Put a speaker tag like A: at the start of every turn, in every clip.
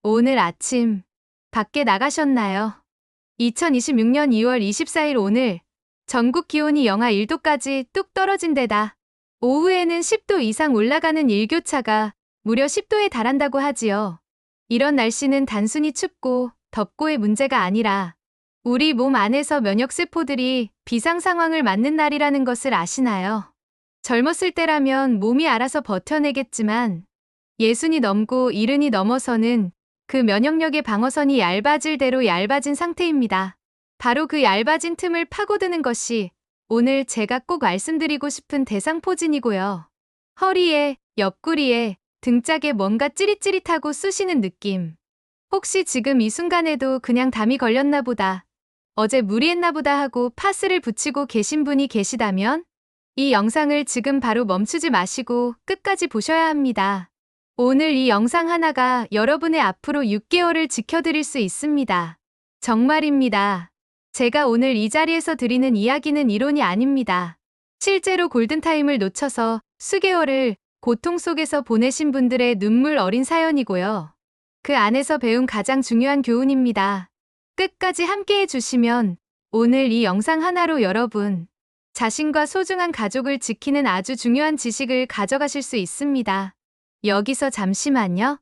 A: 오늘 아침 밖에 나가셨나요? 2026년 2월 24일 오늘 전국 기온이 영하 1도까지 뚝 떨어진 데다 오후에는 10도 이상 올라가는 일교차가 무려 10도에 달한다고 하지요. 이런 날씨는 단순히 춥고 덥고의 문제가 아니라 우리 몸 안에서 면역세포들이 비상 상황을 맞는 날이라는 것을 아시나요? 젊었을 때라면 몸이 알아서 버텨내겠지만 예순이 넘고 이른이 넘어서는 그 면역력의 방어선이 얇아질 대로 얇아진 상태입니다. 바로 그 얇아진 틈을 파고드는 것이 오늘 제가 꼭 말씀드리고 싶은 대상포진이고요. 허리에, 옆구리에, 등짝에 뭔가 찌릿찌릿하고 쑤시는 느낌. 혹시 지금 이 순간에도 그냥 담이 걸렸나 보다, 어제 무리했나 보다 하고 파스를 붙이고 계신 분이 계시다면 이 영상을 지금 바로 멈추지 마시고 끝까지 보셔야 합니다. 오늘 이 영상 하나가 여러분의 앞으로 6개월을 지켜드릴 수 있습니다. 정말입니다. 제가 오늘 이 자리에서 드리는 이야기는 이론이 아닙니다. 실제로 골든타임을 놓쳐서 수개월을 고통 속에서 보내신 분들의 눈물 어린 사연이고요. 그 안에서 배운 가장 중요한 교훈입니다. 끝까지 함께 해주시면 오늘 이 영상 하나로 여러분 자신과 소중한 가족을 지키는 아주 중요한 지식을 가져가실 수 있습니다. 여기서 잠시만요.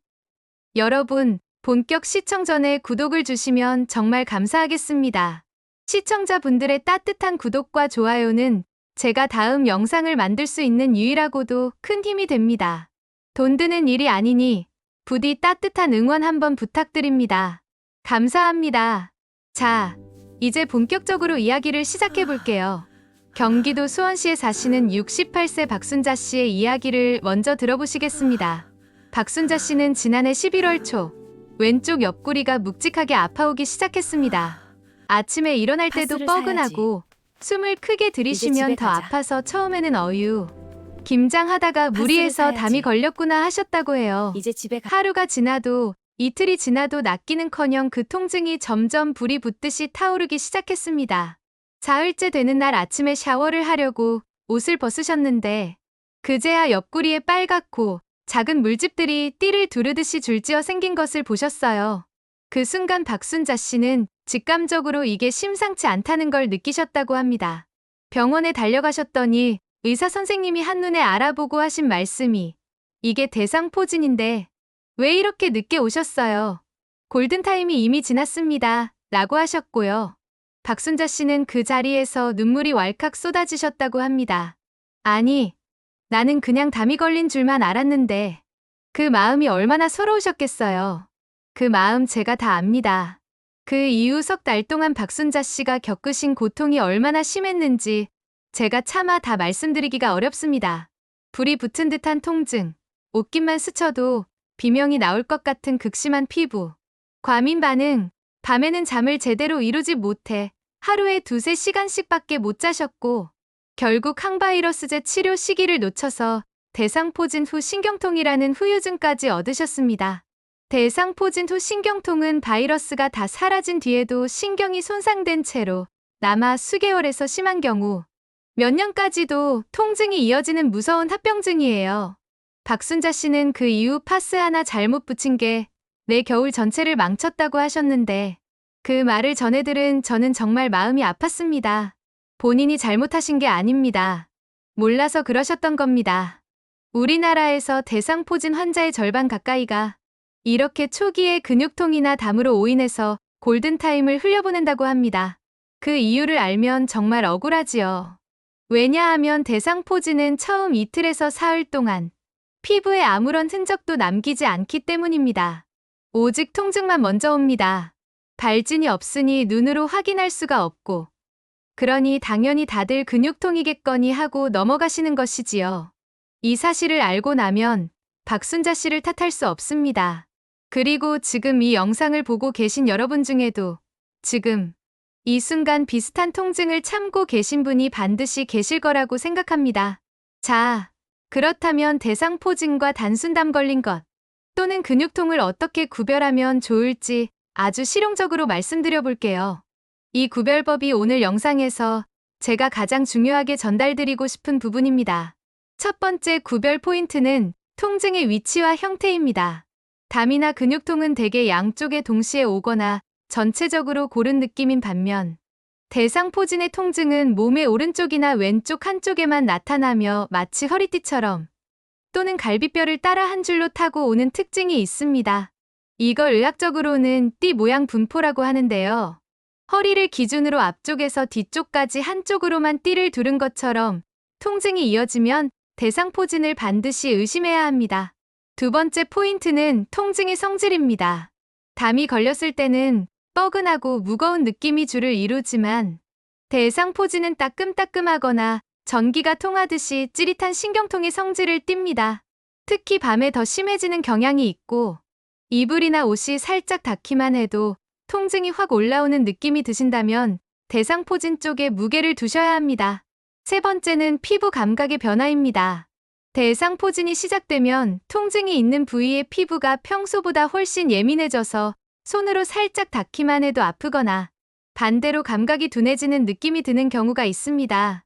A: 여러분, 본격 시청 전에 구독을 주시면 정말 감사하겠습니다. 시청자분들의 따뜻한 구독과 좋아요는 제가 다음 영상을 만들 수 있는 유일하고도 큰 힘이 됩니다. 돈 드는 일이 아니니 부디 따뜻한 응원 한번 부탁드립니다. 감사합니다. 자, 이제 본격적으로 이야기를 시작해 볼게요. 경기도 수원시에 사시는 68세 박순자 씨의 이야기를 먼저 들어보시겠습니다. 박순자 씨는 지난해 11월 초 왼쪽 옆구리가 묵직하게 아파오기 시작했습니다. 아침에 일어날 때도 뻐근하고 숨을 크게 들이쉬면 더 아파서 처음에는 어유, 김장하다가 무리해서 담이 걸렸구나 하셨다고 해요.
B: 이제 집에 가.
A: 하루가 지나도 이틀이 지나도 낫기는커녕 그 통증이 점점 불이 붙듯이 타오르기 시작했습니다. 사흘째 되는 날 아침에 샤워를 하려고 옷을 벗으셨는데 그제야 옆구리에 빨갛고 작은 물집들이 띠를 두르듯이 줄지어 생긴 것을 보셨어요. 그 순간 박순자 씨는 직감적으로 이게 심상치 않다는 걸 느끼셨다고 합니다. 병원에 달려가셨더니 의사 선생님이 한눈에 알아보고 하신 말씀이 이게 대상포진인데 왜 이렇게 늦게 오셨어요? 골든타임이 이미 지났습니다. 라고 하셨고요. 박순자 씨는 그 자리에서 눈물이 왈칵 쏟아지셨다고 합니다. 아니, 나는 그냥 담이 걸린 줄만 알았는데 그 마음이 얼마나 서러우셨겠어요. 그 마음 제가 다 압니다. 그 이후 석 달 동안 박순자 씨가 겪으신 고통이 얼마나 심했는지 제가 차마 다 말씀드리기가 어렵습니다. 불이 붙은 듯한 통증, 옷깃만 스쳐도 비명이 나올 것 같은 극심한 피부, 과민 반응, 밤에는 잠을 제대로 이루지 못해 하루에 2~3시간씩밖에 못 자셨고 결국 항바이러스제 치료 시기를 놓쳐서 대상포진 후 신경통이라는 후유증까지 얻으셨습니다. 대상포진 후 신경통은 바이러스가 다 사라진 뒤에도 신경이 손상된 채로 남아 수개월에서 심한 경우 몇 년까지도 통증이 이어지는 무서운 합병증이에요. 박순자 씨는 그 이후 파스 하나 잘못 붙인 게 내 겨울 전체를 망쳤다고 하셨는데 그 말을 전해들은 저는 정말 마음이 아팠습니다. 본인이 잘못하신 게 아닙니다. 몰라서 그러셨던 겁니다. 우리나라에서 대상포진 환자의 절반 가까이가 이렇게 초기에 근육통이나 담으로 오인해서 골든타임을 흘려보낸다고 합니다. 그 이유를 알면 정말 억울하지요. 왜냐하면 대상포진은 처음 이틀에서 사흘 동안 피부에 아무런 흔적도 남기지 않기 때문입니다. 오직 통증만 먼저 옵니다. 발진이 없으니 눈으로 확인할 수가 없고 그러니 당연히 다들 근육통이겠거니 하고 넘어가시는 것이지요. 이 사실을 알고 나면 박순자 씨를 탓할 수 없습니다. 그리고 지금 이 영상을 보고 계신 여러분 중에도 지금 이 순간 비슷한 통증을 참고 계신 분이 반드시 계실 거라고 생각합니다. 자, 그렇다면 대상포진과 단순담 걸린 것 또는 근육통을 어떻게 구별하면 좋을지 아주 실용적으로 말씀드려 볼게요. 이 구별법이 오늘 영상에서 제가 가장 중요하게 전달드리고 싶은 부분입니다. 첫 번째 구별 포인트는 통증의 위치와 형태입니다. 담이나 근육통은 대개 양쪽에 동시에 오거나 전체적으로 고른 느낌인 반면 대상포진의 통증은 몸의 오른쪽이나 왼쪽 한쪽에만 나타나며 마치 허리띠처럼 또는 갈비뼈를 따라 한 줄로 타고 오는 특징이 있습니다. 이걸 의학적으로는 띠 모양 분포라고 하는데요. 허리를 기준으로 앞쪽에서 뒤쪽까지 한쪽으로만 띠를 두른 것처럼 통증이 이어지면 대상포진을 반드시 의심해야 합니다. 두 번째 포인트는 통증의 성질입니다. 담이 걸렸을 때는 뻐근하고 무거운 느낌이 주를 이루지만 대상포진은 따끔따끔하거나 전기가 통하듯이 찌릿한 신경통의 성질을 띱니다. 특히 밤에 더 심해지는 경향이 있고 이불이나 옷이 살짝 닿기만 해도 통증이 확 올라오는 느낌이 드신다면 대상포진 쪽에 무게를 두셔야 합니다. 세 번째는 피부 감각의 변화입니다. 대상포진이 시작되면 통증이 있는 부위의 피부가 평소보다 훨씬 예민해져서 손으로 살짝 닿기만 해도 아프거나 반대로 감각이 둔해지는 느낌이 드는 경우가 있습니다.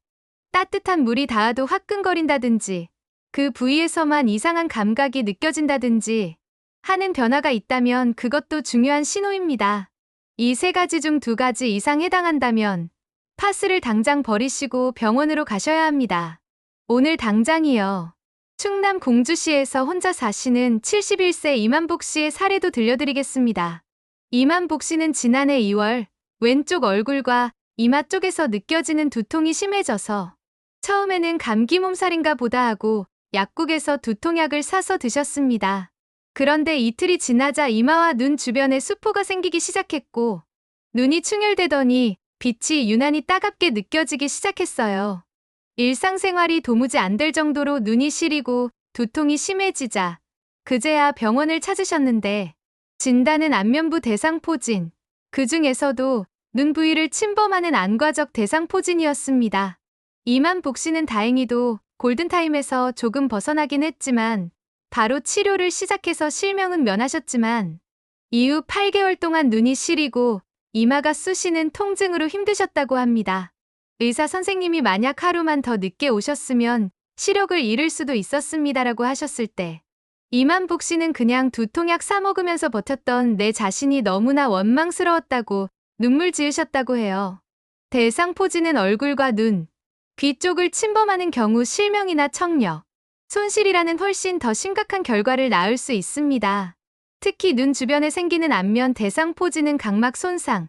A: 따뜻한 물이 닿아도 화끈거린다든지 그 부위에서만 이상한 감각이 느껴진다든지 하는 변화가 있다면 그것도 중요한 신호입니다. 이 세 가지 중 두 가지 이상 해당한다면 파스를 당장 버리시고 병원으로 가셔야 합니다. 오늘 당장이요. 충남 공주시에서 혼자 사시는 71세 이만복 씨의 사례도 들려드리겠습니다. 이만복 씨는 지난해 2월 왼쪽 얼굴과 이마 쪽에서 느껴지는 두통이 심해져서 처음에는 감기 몸살인가 보다 하고 약국에서 두통약을 사서 드셨습니다. 그런데 이틀이 지나자 이마와 눈 주변에 수포가 생기기 시작했고 눈이 충혈되더니 빛이 유난히 따갑게 느껴지기 시작했어요. 일상생활이 도무지 안 될 정도로 눈이 시리고 두통이 심해지자 그제야 병원을 찾으셨는데 진단은 안면부 대상포진, 그 중에서도 눈 부위를 침범하는 안과적 대상포진이었습니다. 이만복 씨는 다행히도 골든타임에서 조금 벗어나긴 했지만 바로 치료를 시작해서 실명은 면하셨지만 이후 8개월 동안 눈이 시리고 이마가 쑤시는 통증으로 힘드셨다고 합니다. 의사 선생님이 만약 하루만 더 늦게 오셨으면 시력을 잃을 수도 있었습니다라고 하셨을 때 이만복 씨는 그냥 두통약 사 먹으면서 버텼던 내 자신이 너무나 원망스러웠다고 눈물 지으셨다고 해요. 대상포진은 얼굴과 눈, 귀 쪽을 침범하는 경우 실명이나 청력, 손실이라는 훨씬 더 심각한 결과를 낳을 수 있습니다. 특히 눈 주변에 생기는 안면 대상포진은 각막 손상,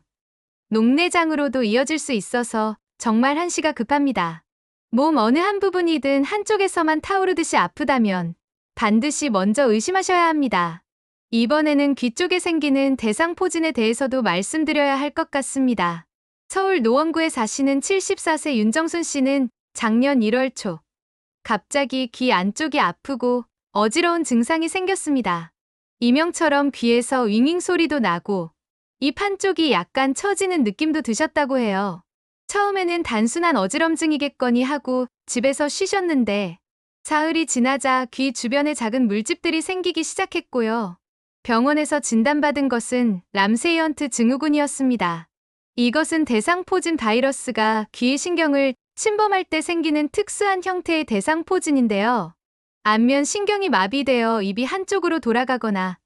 A: 녹내장으로도 이어질 수 있어서 정말 한시가 급합니다. 몸 어느 한 부분이든 한쪽에서만 타오르듯이 아프다면 반드시 먼저 의심하셔야 합니다. 이번에는 귀 쪽에 생기는 대상포진에 대해서도 말씀드려야 할 것 같습니다. 서울 노원구에 사시는 74세 윤정순 씨는 작년 1월 초 갑자기 귀 안쪽이 아프고 어지러운 증상이 생겼습니다. 이명처럼 귀에서 윙윙 소리도 나고 입 한쪽이 약간 처지는 느낌도 드셨다고 해요. 처음에는 단순한 어지럼증이겠거니 하고 집에서 쉬셨는데 사흘이 지나자 귀 주변에 작은 물집들이 생기기 시작했고요. 병원에서 진단받은 것은 람세이언트 증후군이었습니다. 이것은 대상포진 바이러스가 귀의 신경을 침범할 때 생기는 특수한 형태의 대상포진인데요. 안면 신경이 마비되어 입이 한쪽으로 돌아가거나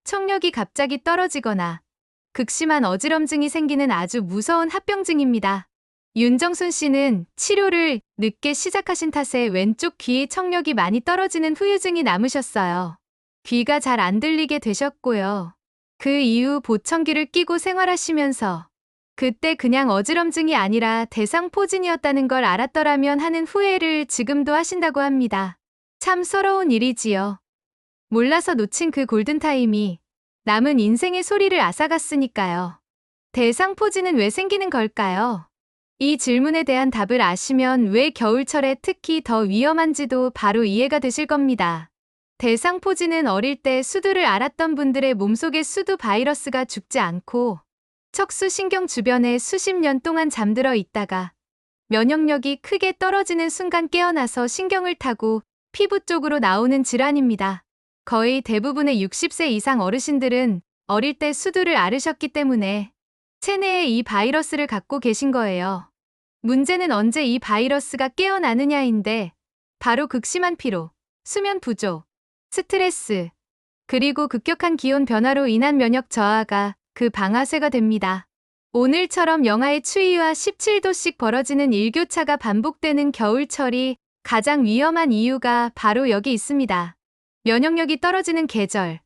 A: 청력이 갑자기 떨어지거나 극심한 어지럼증이 생기는 아주 무서운 합병증입니다. 윤정순 씨는 치료를 늦게 시작하신 탓에 왼쪽 귀의 청력이 많이 떨어지는 후유증이 남으셨어요. 귀가 잘 안 들리게 되셨고요. 그 이후 보청기를 끼고 생활하시면서 그때 그냥 어지럼증이 아니라 대상포진이었다는 걸 알았더라면 하는 후회를 지금도 하신다고 합니다. 참 서러운 일이지요. 몰라서 놓친 그 골든타임이 남은 인생의 소리를 앗아갔으니까요. 대상포진은 왜 생기는 걸까요? 이 질문에 대한 답을 아시면 왜 겨울철에 특히 더 위험한지도 바로 이해가 되실 겁니다. 대상포진은 어릴 때 수두를 앓았던 분들의 몸속의 수두 바이러스가 죽지 않고 척수 신경 주변에 수십 년 동안 잠들어 있다가 면역력이 크게 떨어지는 순간 깨어나서 신경을 타고 피부 쪽으로 나오는 질환입니다. 거의 대부분의 60세 이상 어르신들은 어릴 때 수두를 앓으셨기 때문에 체내에 이 바이러스를 갖고 계신 거예요. 문제는 언제 이 바이러스가 깨어나느냐인데 바로 극심한 피로, 수면 부족, 스트레스, 그리고 급격한 기온 변화로 인한 면역 저하가 그 방아쇠가 됩니다. 오늘처럼 영하의 추위와 17도씩 벌어지는 일교차가 반복되는 겨울철이 가장 위험한 이유가 바로 여기 있습니다. 면역력이 떨어지는 계절.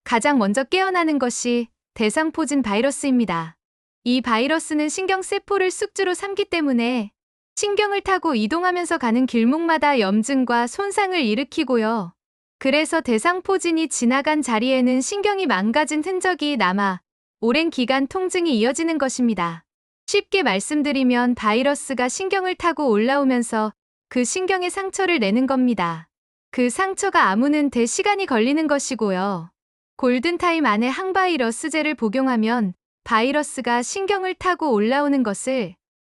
A: 가장 먼저 깨어나는 것이 대상포진 바이러스입니다. 이 바이러스는 신경세포를 숙주로 삼기 때문에 신경을 타고 이동하면서 가는 길목마다 염증과 손상을 일으키고요. 그래서 대상포진이 지나간 자리에는 신경이 망가진 흔적이 남아 오랜 기간 통증이 이어지는 것입니다. 쉽게 말씀드리면 바이러스가 신경을 타고 올라오면서 그 신경에 상처를 내는 겁니다. 그 상처가 아무는 데 시간이 걸리는 것이고요. 골든타임 안에 항바이러스제를 복용하면 바이러스가 신경을 타고 올라오는 것을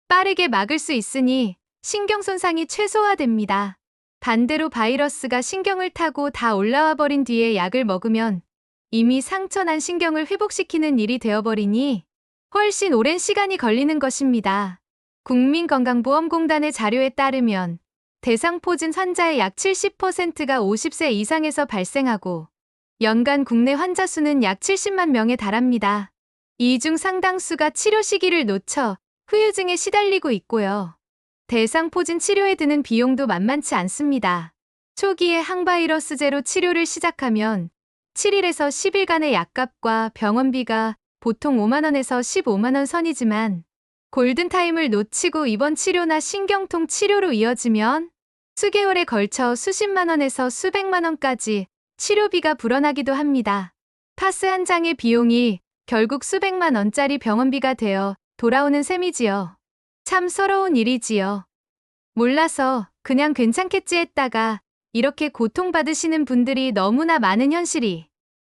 A: 빠르게 막을 수 있으니 신경 손상이 최소화됩니다. 반대로 바이러스가 신경을 타고 다 올라와 버린 뒤에 약을 먹으면 이미 상처난 신경을 회복시키는 일이 되어버리니 훨씬 오랜 시간이 걸리는 것입니다. 국민건강보험공단의 자료에 따르면 대상포진 환자의 약 70%가 50세 이상에서 발생하고 연간 국내 환자 수는 약 70만 명에 달합니다. 이 중 상당수가 치료 시기를 놓쳐 후유증에 시달리고 있고요. 대상포진 치료에 드는 비용도 만만치 않습니다. 초기에 항바이러스제로 치료를 시작하면 7일에서 10일간의 약값과 병원비가 보통 5만원에서 15만원 선이지만 골든타임을 놓치고 입원 치료나 신경통 치료로 이어지면 수개월에 걸쳐 수십만원에서 수백만원까지 치료비가 불어나기도 합니다. 파스 한 장의 비용이 결국 수백만원짜리 병원비가 되어 돌아오는 셈이지요. 참 서러운 일이지요. 몰라서 그냥 괜찮겠지 했다가 이렇게 고통받으시는 분들이 너무나 많은 현실이.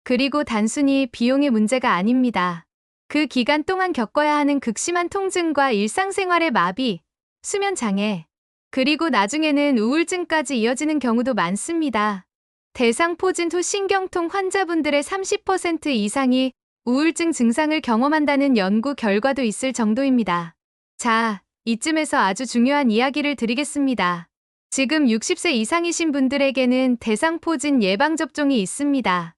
A: 그리고 단순히 비용의 문제가 아닙니다. 그 기간 동안 겪어야 하는 극심한 통증과 일상생활의 마비, 수면장애, 그리고 나중에는 우울증까지 이어지는 경우도 많습니다. 대상포진 후 신경통 환자분들의 30% 이상이 우울증 증상을 경험한다는 연구 결과도 있을 정도입니다. 자, 이쯤에서 아주 중요한 이야기를 드리겠습니다. 지금 60세 이상이신 분들에게는 대상포진 예방접종이 있습니다.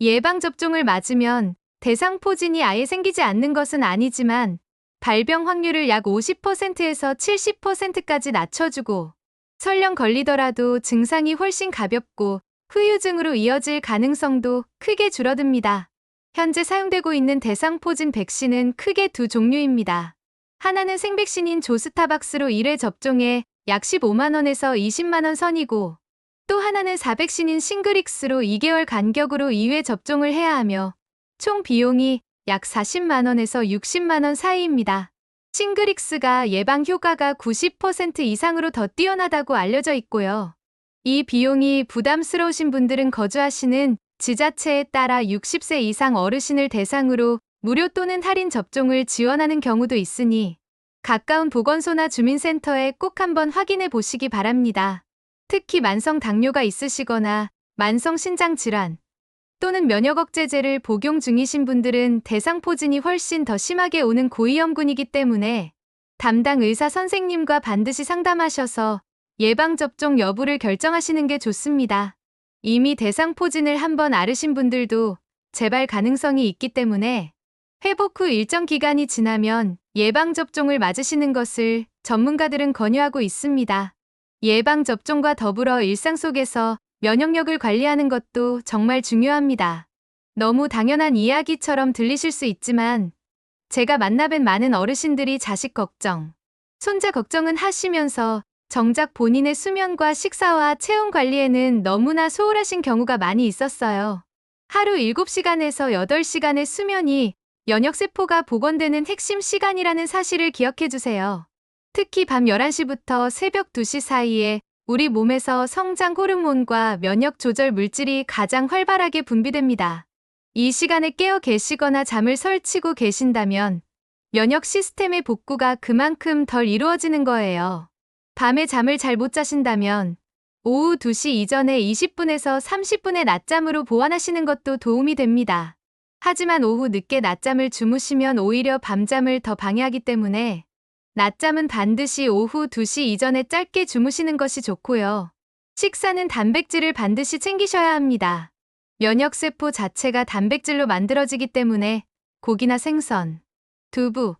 A: 예방접종을 맞으면 대상포진이 아예 생기지 않는 것은 아니지만 발병 확률을 약 50%에서 70%까지 낮춰주고 설령 걸리더라도 증상이 훨씬 가볍고 후유증으로 이어질 가능성도 크게 줄어듭니다. 현재 사용되고 있는 대상포진 백신은 크게 두 종류입니다. 하나는 생백신인 조스타박스로 1회 접종에 약 15만원에서 20만원 선이고 또 하나는 4백신인 싱그릭스로 2개월 간격으로 2회 접종을 해야 하며 총 비용이 약 40만원에서 60만원 사이입니다. 싱그릭스가 예방 효과가 90% 이상으로 더 뛰어나다고 알려져 있고요. 이 비용이 부담스러우신 분들은 거주하시는 지자체에 따라 60세 이상 어르신을 대상으로 무료 또는 할인 접종을 지원하는 경우도 있으니 가까운 보건소나 주민센터에 꼭 한번 확인해 보시기 바랍니다. 특히 만성 당뇨가 있으시거나 만성 신장 질환 또는 면역 억제제를 복용 중이신 분들은 대상포진이 훨씬 더 심하게 오는 고위험군이기 때문에 담당 의사 선생님과 반드시 상담하셔서 예방접종 여부를 결정하시는 게 좋습니다. 이미 대상포진을 한번 앓으신 분들도 재발 가능성이 있기 때문에 회복 후 일정 기간이 지나면 예방접종을 맞으시는 것을 전문가들은 권유하고 있습니다. 예방접종과 더불어 일상 속에서 면역력을 관리하는 것도 정말 중요합니다. 너무 당연한 이야기처럼 들리실 수 있지만 제가 만나뵌 많은 어르신들이 자식 걱정, 손자 걱정은 하시면서 정작 본인의 수면과 식사와 체온 관리에는 너무나 소홀하신 경우가 많이 있었어요. 하루 7시간에서 8시간의 수면이 면역세포가 복원되는 핵심 시간이라는 사실을 기억해 주세요. 특히 밤 11시부터 새벽 2시 사이에 우리 몸에서 성장 호르몬과 면역 조절 물질이 가장 활발하게 분비됩니다. 이 시간에 깨어 계시거나 잠을 설치고 계신다면 면역 시스템의 복구가 그만큼 덜 이루어지는 거예요. 밤에 잠을 잘 못 자신다면 오후 2시 이전에 20분에서 30분의 낮잠으로 보완하시는 것도 도움이 됩니다. 하지만 오후 늦게 낮잠을 주무시면 오히려 밤잠을 더 방해하기 때문에 낮잠은 반드시 오후 2시 이전에 짧게 주무시는 것이 좋고요. 식사는 단백질을 반드시 챙기셔야 합니다. 면역세포 자체가 단백질로 만들어지기 때문에 고기나 생선, 두부,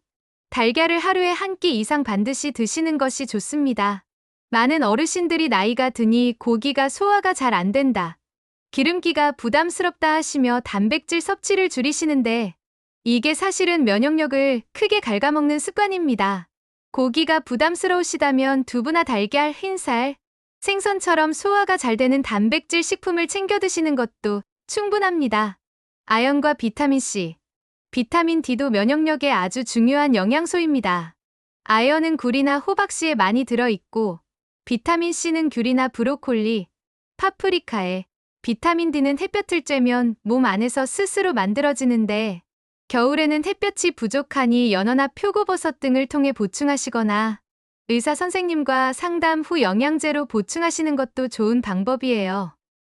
A: 달걀을 하루에 한 끼 이상 반드시 드시는 것이 좋습니다. 많은 어르신들이 나이가 드니 고기가 소화가 잘 안 된다, 기름기가 부담스럽다 하시며 단백질 섭취를 줄이시는데 이게 사실은 면역력을 크게 갉아먹는 습관입니다. 고기가 부담스러우시다면 두부나 달걀, 흰살, 생선처럼 소화가 잘 되는 단백질 식품을 챙겨 드시는 것도 충분합니다. 아연과 비타민C, 비타민 D도 면역력에 아주 중요한 영양소입니다. 아연은 굴이나 호박씨에 많이 들어있고 비타민C는 귤이나 브로콜리, 파프리카에, 비타민 D는 햇볕을 쬐면 몸 안에서 스스로 만들어지는데 겨울에는 햇볕이 부족하니 연어나 표고버섯 등을 통해 보충하시거나 의사 선생님과 상담 후 영양제로 보충하시는 것도 좋은 방법이에요.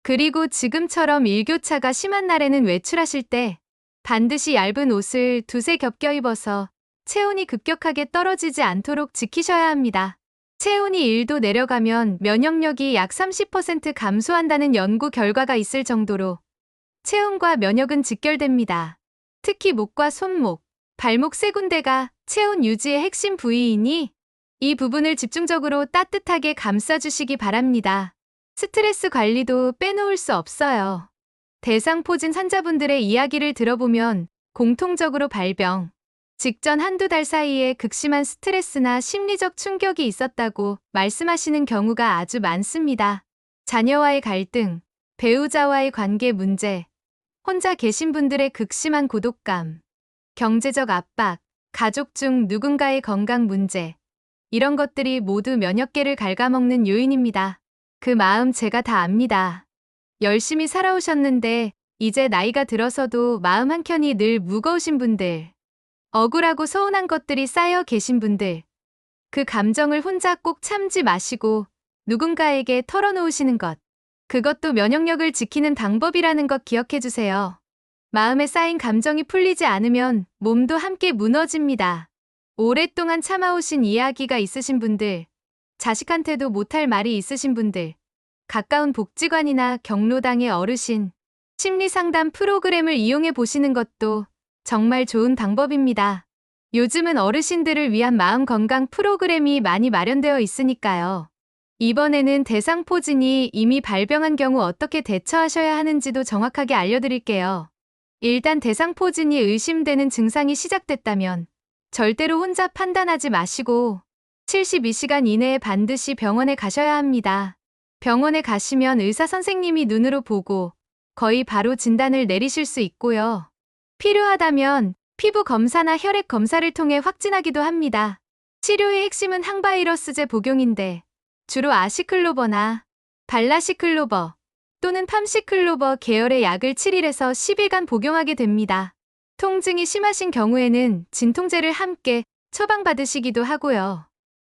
A: 그리고 지금처럼 일교차가 심한 날에는 외출하실 때 반드시 얇은 옷을 두세 겹 껴입어서 체온이 급격하게 떨어지지 않도록 지키셔야 합니다. 체온이 1도 내려가면 면역력이 약 30% 감소한다는 연구 결과가 있을 정도로 체온과 면역은 직결됩니다. 특히 목과 손목, 발목 세 군데가 체온 유지의 핵심 부위이니 이 부분을 집중적으로 따뜻하게 감싸주시기 바랍니다. 스트레스 관리도 빼놓을 수 없어요. 대상포진 환자분들의 이야기를 들어보면 공통적으로 발병 직전 한두 달 사이에 극심한 스트레스나 심리적 충격이 있었다고 말씀하시는 경우가 아주 많습니다. 자녀와의 갈등, 배우자와의 관계 문제, 혼자 계신 분들의 극심한 고독감, 경제적 압박, 가족 중 누군가의 건강 문제, 이런 것들이 모두 면역계를 갉아먹는 요인입니다. 그 마음 제가 다 압니다. 열심히 살아오셨는데 이제 나이가 들어서도 마음 한켠이 늘 무거우신 분들, 억울하고 서운한 것들이 쌓여 계신 분들, 그 감정을 혼자 꼭 참지 마시고 누군가에게 털어놓으시는 것, 그것도 면역력을 지키는 방법이라는 것 기억해 주세요. 마음에 쌓인 감정이 풀리지 않으면 몸도 함께 무너집니다. 오랫동안 참아오신 이야기가 있으신 분들, 자식한테도 못할 말이 있으신 분들, 가까운 복지관이나 경로당의 어르신, 심리상담 프로그램을 이용해 보시는 것도 정말 좋은 방법입니다. 요즘은 어르신들을 위한 마음건강 프로그램이 많이 마련되어 있으니까요. 이번에는 대상포진이 이미 발병한 경우 어떻게 대처하셔야 하는지도 정확하게 알려드릴게요. 일단 대상포진이 의심되는 증상이 시작됐다면 절대로 혼자 판단하지 마시고 72시간 이내에 반드시 병원에 가셔야 합니다. 병원에 가시면 의사 선생님이 눈으로 보고 거의 바로 진단을 내리실 수 있고요. 필요하다면 피부 검사나 혈액 검사를 통해 확진하기도 합니다. 치료의 핵심은 항바이러스제 복용인데 주로 아시클로버나 발라시클로버 또는 팜시클로버 계열의 약을 7일에서 10일간 복용하게 됩니다. 통증이 심하신 경우에는 진통제를 함께 처방받으시기도 하고요.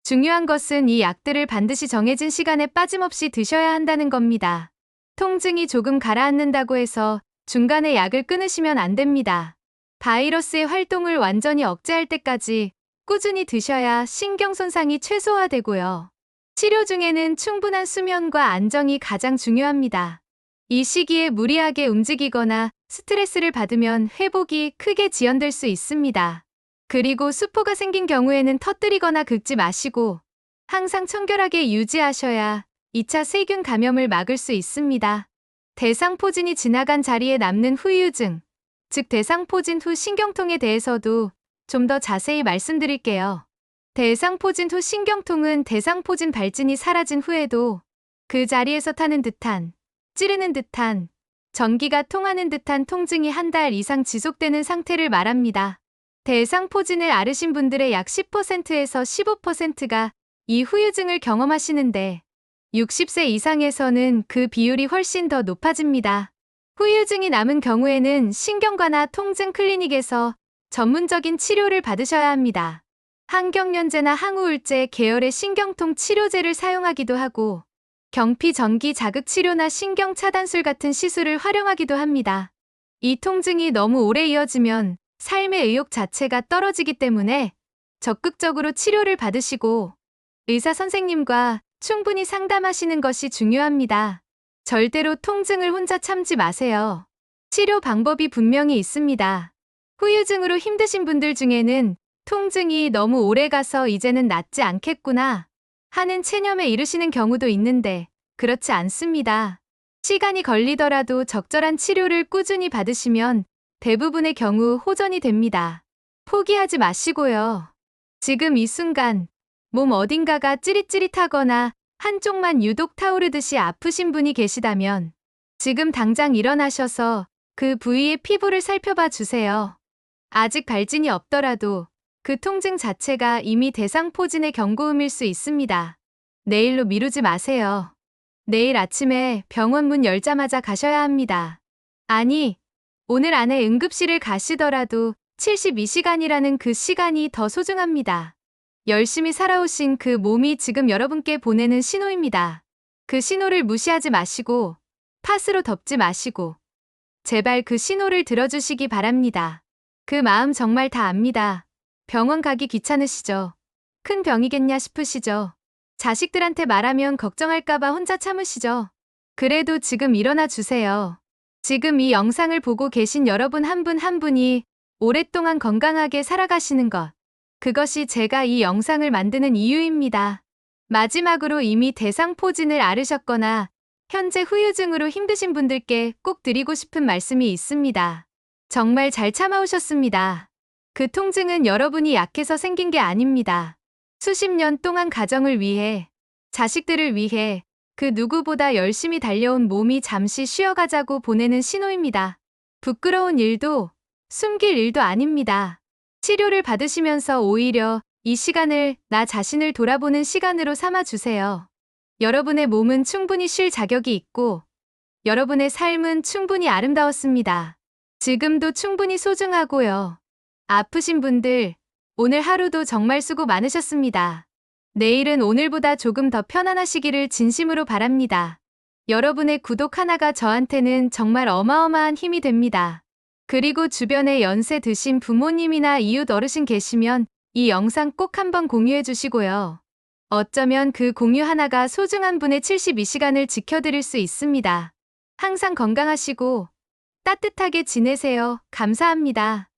A: 중요한 것은 이 약들을 반드시 정해진 시간에 빠짐없이 드셔야 한다는 겁니다. 통증이 조금 가라앉는다고 해서 중간에 약을 끊으시면 안 됩니다. 바이러스의 활동을 완전히 억제할 때까지 꾸준히 드셔야 신경 손상이 최소화되고요. 치료 중에는 충분한 수면과 안정이 가장 중요합니다. 이 시기에 무리하게 움직이거나 스트레스를 받으면 회복이 크게 지연될 수 있습니다. 그리고 수포가 생긴 경우에는 터뜨리거나 긁지 마시고 항상 청결하게 유지하셔야 2차 세균 감염을 막을 수 있습니다. 대상포진이 지나간 자리에 남는 후유증, 즉 대상포진 후 신경통에 대해서도 좀 더 자세히 말씀드릴게요. 대상포진 후 신경통은 대상포진 발진이 사라진 후에도 그 자리에서 타는 듯한, 찌르는 듯한, 전기가 통하는 듯한 통증이 한 달 이상 지속되는 상태를 말합니다. 대상포진을 앓으신 분들의 약 10%에서 15%가 이 후유증을 경험하시는데 60세 이상에서는 그 비율이 훨씬 더 높아집니다. 후유증이 남은 경우에는 신경과나 통증 클리닉에서 전문적인 치료를 받으셔야 합니다. 항경련제나 항우울제 계열의 신경통 치료제를 사용하기도 하고 경피 전기 자극 치료나 신경 차단술 같은 시술을 활용하기도 합니다. 이 통증이 너무 오래 이어지면 삶의 의욕 자체가 떨어지기 때문에 적극적으로 치료를 받으시고 의사 선생님과 충분히 상담하시는 것이 중요합니다. 절대로 통증을 혼자 참지 마세요. 치료 방법이 분명히 있습니다. 후유증으로 힘드신 분들 중에는 통증이 너무 오래 가서 이제는 낫지 않겠구나 하는 체념에 이르시는 경우도 있는데 그렇지 않습니다. 시간이 걸리더라도 적절한 치료를 꾸준히 받으시면 대부분의 경우 호전이 됩니다. 포기하지 마시고요. 지금 이 순간 몸 어딘가가 찌릿찌릿하거나 한쪽만 유독 타오르듯이 아프신 분이 계시다면 지금 당장 일어나셔서 그 부위의 피부를 살펴봐 주세요. 아직 발진이 없더라도 그 통증 자체가 이미 대상포진의 경고음일 수 있습니다. 내일로 미루지 마세요. 내일 아침에 병원 문 열자마자 가셔야 합니다. 아니, 오늘 안에 응급실을 가시더라도 72시간이라는 그 시간이 더 소중합니다. 열심히 살아오신 그 몸이 지금 여러분께 보내는 신호입니다. 그 신호를 무시하지 마시고 탓으로 덮지 마시고 제발 그 신호를 들어주시기 바랍니다. 그 마음 정말 다 압니다. 병원 가기 귀찮으시죠? 큰 병이겠냐 싶으시죠? 자식들한테 말하면 걱정할까봐 혼자 참으시죠? 그래도 지금 일어나 주세요. 지금 이 영상을 보고 계신 여러분 한 분 한 분이 오랫동안 건강하게 살아가시는 것. 그것이 제가 이 영상을 만드는 이유입니다. 마지막으로 이미 대상포진을 앓으셨거나 현재 후유증으로 힘드신 분들께 꼭 드리고 싶은 말씀이 있습니다. 정말 잘 참아오셨습니다. 그 통증은 여러분이 약해서 생긴 게 아닙니다. 수십 년 동안 가정을 위해, 자식들을 위해 그 누구보다 열심히 달려온 몸이 잠시 쉬어가자고 보내는 신호입니다. 부끄러운 일도 숨길 일도 아닙니다. 치료를 받으시면서 오히려 이 시간을 나 자신을 돌아보는 시간으로 삼아주세요. 여러분의 몸은 충분히 쉴 자격이 있고 여러분의 삶은 충분히 아름다웠습니다. 지금도 충분히 소중하고요. 아프신 분들, 오늘 하루도 정말 수고 많으셨습니다. 내일은 오늘보다 조금 더 편안하시기를 진심으로 바랍니다. 여러분의 구독 하나가 저한테는 정말 어마어마한 힘이 됩니다. 그리고 주변에 연세 드신 부모님이나 이웃 어르신 계시면 이 영상 꼭 한번 공유해 주시고요. 어쩌면 그 공유 하나가 소중한 분의 72시간을 지켜드릴 수 있습니다. 항상 건강하시고 따뜻하게 지내세요. 감사합니다.